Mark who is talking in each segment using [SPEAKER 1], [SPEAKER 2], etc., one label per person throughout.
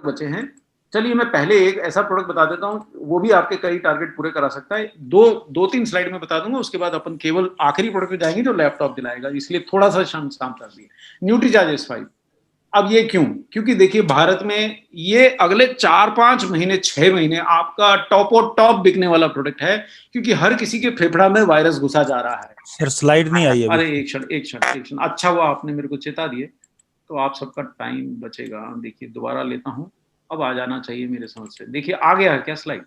[SPEAKER 1] बचे हैं। चलिए मैं पहले एक ऐसा प्रोडक्ट बता देता हूँ, वो भी आपके कई टारगेट पूरे करा सकता है। दो तीन स्लाइड में बता दूंगा, उसके बाद अपन केवल आखिरी प्रोडक्ट पे जाएंगे जो लैपटॉप दिलाएगा, इसलिए थोड़ा सा शाम कर दिए। Nutricharge S5। अब ये क्यों? क्योंकि देखिए भारत में ये अगले 4-5 महीने 6 महीने आपका टॉप और टॉप बिकने वाला प्रोडक्ट है, क्योंकि हर किसी के फेफड़ा में वायरस घुसा जा रहा है।
[SPEAKER 2] सर स्लाइड नहीं आई अभी।
[SPEAKER 1] अरे एक क्षण एक क्षण एक क्षण, अच्छा हुआ आपने मेरे को चेता दिए, तो आप सबका टाइम बचेगा। देखिए दोबारा लेता हूं, अब आ जाना चाहिए मेरे समझ से। देखिए आ गया है क्या स्लाइड?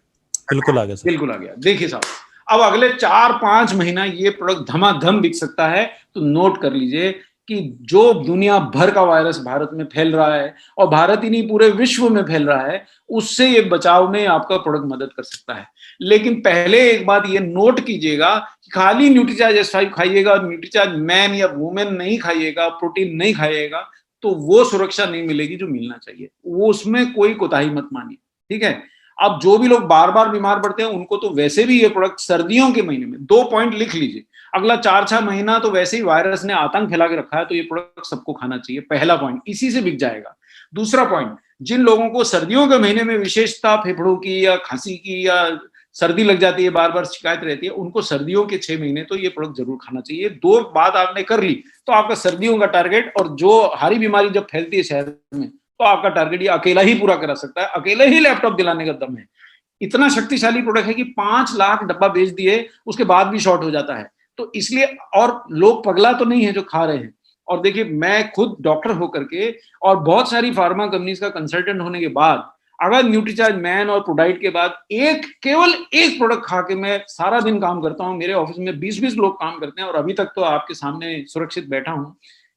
[SPEAKER 2] बिल्कुल आ गया सर।
[SPEAKER 1] बिल्कुल आ गया। देखिए साहब, अब अगले 4-5 महीना ये प्रोडक्ट धमाधम बिक सकता है। तो नोट कर लीजिए कि जो दुनिया भर का वायरस भारत में फैल रहा है, और भारत ही नहीं पूरे विश्व में फैल रहा है, उससे ये बचाव में आपका प्रोडक्ट मदद कर सकता है। लेकिन पहले एक बात ये नोट कीजिएगा कि खाली न्यूट्रीचार्ज S5 खाइएगा, न्यूट्रीचार्ज मैन या वुमेन नहीं खाइएगा, प्रोटीन नहीं खाइएगा, तो वो सुरक्षा नहीं मिलेगी जो मिलना चाहिए। वो उसमें कोई कोताही मत मानिए, ठीक है। अब जो भी लोग बार बार बीमार पड़ते हैं उनको तो वैसे भी ये प्रोडक्ट सर्दियों के महीने में, 2 पॉइंट लिख लीजिए, अगला 4-6 महीना तो वैसे ही वायरस ने आतंक फैला के रखा है, तो ये प्रोडक्ट सबको खाना चाहिए। पहला पॉइंट इसी से बिक जाएगा। दूसरा पॉइंट, जिन लोगों को सर्दियों के महीने में विशेषता फेफड़ों की या खांसी की या सर्दी लग जाती है, बार बार शिकायत रहती है, उनको सर्दियों के 6 महीने तो ये प्रोडक्ट जरूर खाना चाहिए। 2 बात आपने कर ली तो आपका सर्दियों का टारगेट, और जो हारी बीमारी जब फैलती है शहर में, तो आपका टारगेट ये अकेला ही पूरा करा सकता है। अकेले ही लैपटॉप दिलाने का दम है। इतना शक्तिशाली प्रोडक्ट है कि 5 लाख डब्बा बेच दिए, उसके बाद भी शॉर्ट हो जाता है। तो इसलिए, और लोग पगला तो नहीं है जो खा रहे हैं। और देखिए मैं खुद डॉक्टर होकर के और बहुत सारी फार्मा कंपनीज का कंसल्टेंट होने के बाद, अगर न्यूट्रीचार्ज मैन और प्रोडाइट के बाद केवल एक प्रोडक्ट खा के मैं सारा दिन काम करता हूं, मेरे ऑफिस में 20-20 लोग काम करते हैं, और अभी तक तो आपके सामने सुरक्षित बैठा हूं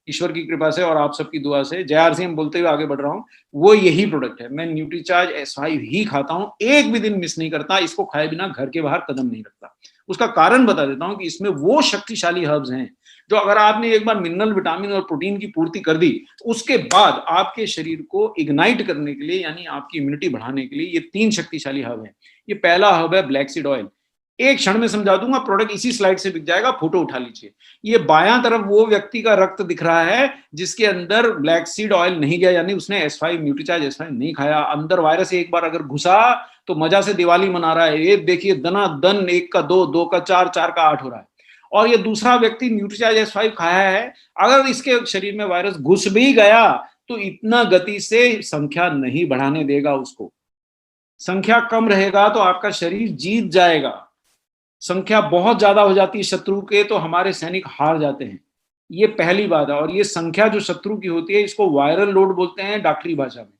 [SPEAKER 1] ईश्वर की कृपा से और आप सबकी दुआ से, जय RCM बोलते हुए आगे बढ़ रहा हूं। वो यही प्रोडक्ट है। मैं न्यूट्रीचार्ज S5 ही खाता हूं, एक भी दिन मिस नहीं करता। इसको खाए बिना घर के बाहर कदम नहीं रखता। उसका कारण बता देता हूं कि इसमें वो शक्तिशाली हर्ब्स हैं जो अगर आपने एक बार मिनरल, विटामिन और प्रोटीन की पूर्ति कर दी, उसके बाद आपके शरीर को इग्नाइट करने के लिए, यानी आपकी इम्यूनिटी बढ़ाने के लिए, ये 3 शक्तिशाली हर्ब है। ये पहला हर्ब है ब्लैक सीड ऑयल। एक क्षण में समझा दूंगा, प्रोडक्ट इसी स्लाइड से बिक जाएगा, फोटो उठा लीजिए। ये बायां तरफ वो व्यक्ति का रक्त दिख रहा है जिसके अंदर ब्लैक सीड ऑयल नहीं गया, यानी उसने S5 न्यूट्रीचार्ज S5 नहीं खाया। अंदर वायरस एक बार अगर घुसा तो मजा से दिवाली मना रहा है। ये देखिए दना दन, 1 का 2, 2 का 4, 4 का 8 हो रहा है। और ये दूसरा व्यक्ति न्यूट्रीचार्ज S5 खाया है, अगर इसके शरीर में वायरस घुस भी गया तो इतना गति से संख्या नहीं बढ़ाने देगा उसको। संख्या कम रहेगा तो आपका शरीर जीत जाएगा। संख्या बहुत ज्यादा हो जाती है शत्रु के तो हमारे सैनिक हार जाते हैं। ये पहली बात है। और ये संख्या जो शत्रु की होती है, इसको वायरल लोड बोलते हैं डॉक्टरी भाषा में।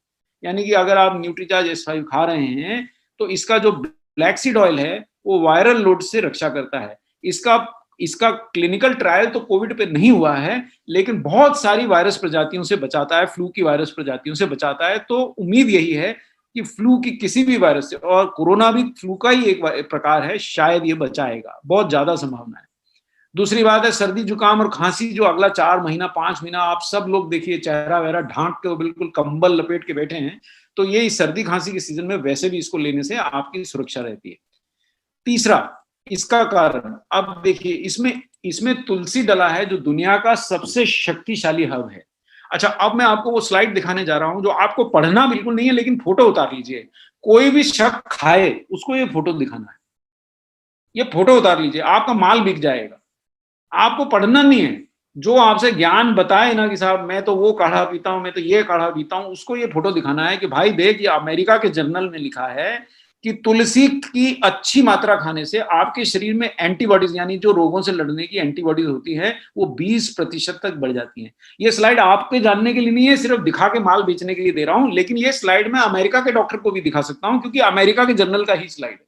[SPEAKER 1] यानी कि अगर आप न्यूट्रीचार्ज S5 खा रहे हैं तो इसका जो ब्लैक सीड ऑयल है वो वायरल लोड से रक्षा करता है। इसका इसका क्लिनिकल ट्रायल तो कोविड पे नहीं हुआ है, लेकिन बहुत सारी वायरस प्रजातियों से बचाता है, फ्लू की वायरस प्रजातियों से बचाता है। तो उम्मीद यही है कि फ्लू की किसी भी वायरस से, और कोरोना भी फ्लू का ही एक प्रकार है, शायद ये बचाएगा, बहुत ज्यादा संभावना है। दूसरी बात है सर्दी जुकाम और खांसी, जो अगला 4 महीना 5 महीना आप सब लोग देखिए चेहरा वहरा ढांक के बिल्कुल कंबल लपेट के बैठे हैं, तो ये सर्दी खांसी के सीजन में वैसे भी इसको लेने से आपकी सुरक्षा रहती है। तीसरा इसका कारण, अब देखिए इसमें इसमें तुलसी डला है जो दुनिया का सबसे शक्तिशाली हर्ब है। अच्छा, अब मैं आपको वो स्लाइड दिखाने जा रहा हूं जो आपको पढ़ना बिल्कुल नहीं है, लेकिन फोटो उतार लीजिए। कोई भी शख्स खाए उसको ये फोटो दिखाना है। ये फोटो उतार लीजिए, आपका माल बिक जाएगा। आपको पढ़ना नहीं है। जो आपसे ज्ञान बताए ना कि साहब मैं तो वो काढ़ा पीता हूं, मैं तो ये काढ़ा पीता हूं, उसको ये फोटो दिखाना है कि भाई देख, ये अमेरिका के जर्नल में लिखा है कि तुलसी की अच्छी मात्रा खाने से आपके शरीर में एंटीबॉडीज, यानी जो रोगों से लड़ने की एंटीबॉडीज होती है, वो 20% तक बढ़ जाती हैं। ये स्लाइड आपके जानने के लिए नहीं है, सिर्फ दिखा के माल बेचने के लिए दे रहा हूं, लेकिन ये स्लाइड मैं अमेरिका के डॉक्टर को भी दिखा सकता हूं क्योंकि अमेरिका के जर्नल का ही स्लाइड है।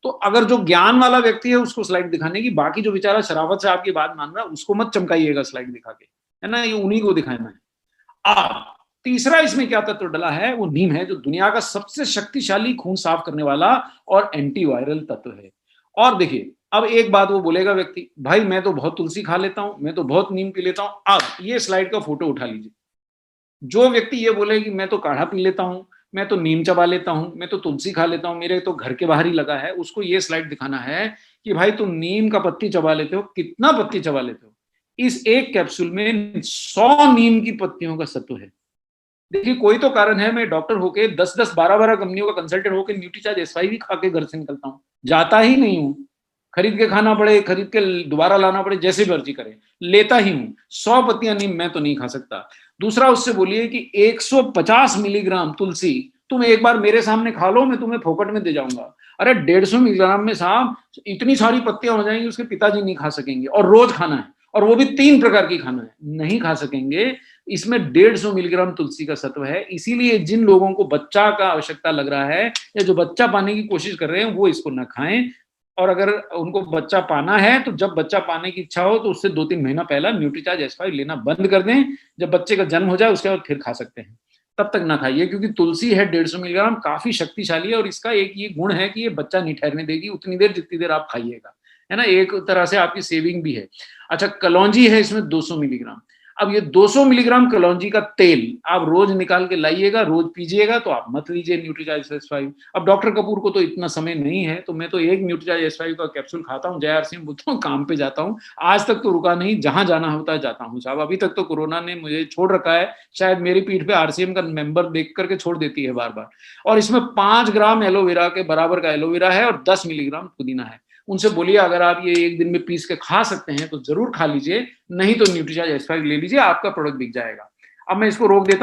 [SPEAKER 1] तो अगर जो ज्ञान वाला व्यक्ति है उसको स्लाइड दिखाने की, बाकी जो बेचारा शराफत से आपकी बात मान रहा है उसको मत चमकाइएगा स्लाइड दिखा के, है ना, ये उन्हीं को दिखाना है। अब तीसरा इसमें क्या तत्व डला है, वो नीम है, जो दुनिया का सबसे शक्तिशाली खून साफ करने वाला और एंटीवायरल तत्व है। और देखिए अब एक बात वो बोलेगा व्यक्ति, भाई मैं तो बहुत तुलसी खा लेता हूं, मैं तो बहुत नीम पी लेता हूं। अब ये स्लाइड का फोटो उठा लीजिए। जो व्यक्ति ये बोले कि मैं तो काढ़ा पी लेता हूं, मैं तो नीम चबा लेता हूं, मैं तो तुलसी खा लेता हूं, मेरे तो घर के बाहर ही लगा है, उसको ये स्लाइड दिखाना है कि भाई तुम नीम का पत्ती चबा लेते हो, कितना पत्ती चबा लेते हो। इस एक कैप्सूल में 100 नीम की पत्तियों का सत्व है। देखिए कोई तो कारण है, मैं डॉक्टर होके 10-10, 12-12 कंपनियों का कंसल्टेंट होके न्यूट्रीचार्ज एस5 भी खा के घर से निकलता हूँ। जाता ही नहीं हूँ। खरीद के खाना पड़े, खरीद के दोबारा लाना पड़े, जैसे मर्जी करें, लेता ही हूँ। 100 पत्तियाँ नीम मैं तो नहीं खा सकता। दूसरा उससे बोलिए कि 150 मिलीग्राम तुलसी तुम एक बार मेरे सामने खा लो, मैं तुम्हें फोकट में दे जाऊँगा। अरे 150 मिलीग्राम में साहब इतनी सारी पत्तियाँ हो जाएँगी, उसके पिताजी नहीं खा सकेंगे और रोज़ खाना है और वो भी 3 प्रकार की खाना है, नहीं खा सकेंगे। इसमें 150 मिलीग्राम तुलसी का सत्व है, इसीलिए जिन लोगों को बच्चा का आवश्यकता लग रहा है या जो बच्चा पाने की कोशिश कर रहे हैं, वो इसको ना खाएँ। और अगर उनको बच्चा पाना है, तो जब बच्चा पाने की इच्छा हो, तो उससे 2-3 महीना पहला न्यूट्रीचार्ज एस5 लेना बंद कर दें। जब बच्चे का जन्म हो जाए, उसके बाद फिर खा सकते हैं। तब तक ना खाइए, क्योंकि तुलसी है 150 मिलीग्राम, काफ़ी शक्तिशाली है और इसका एक ये गुण है कि ये बच्चा नहीं ठहरने देगी उतनी देर जितनी देर आप खाइएगा। है ना? एक तरह से आपकी सेविंग भी है। अच्छा, कलौंजी है इसमें 200 मिलीग्राम। अब ये 200 मिलीग्राम कलौंजी का तेल आप रोज निकाल के लाइएगा, रोज पीजिएगा, तो आप मत लीजिए न्यूट्रीचार्ज एस5। अब डॉक्टर कपूर को तो इतना समय नहीं है, तो मैं तो एक न्यूट्रीचार्ज एस5 का कैप्सूल खाता हूँ, जय आरसीएम बोलता हूँ, काम पे जाता हूँ। आज तक तो रुका नहीं, जहां जाना होता है जाता हूँ साहब। अभी तक तो कोरोना ने मुझे छोड़ रखा है, शायद मेरी पीठ पे आरसीएम का मेंबर देख करके छोड़ देती है बार बार। और इसमें 5 ग्राम एलोवेरा के बराबर का एलोवेरा है और 10 मिलीग्राम पुदीना है। उनसे बोलिए अगर आप ये एक दिन में पीस के खा सकते हैं तो जरूर खा लीजिए, नहीं तो न्यूट्रीचार्ज एस5 ले लीजिए, आपका प्रोडक्ट बिक जाएगा। अब मैं इसको रोक देता हूं।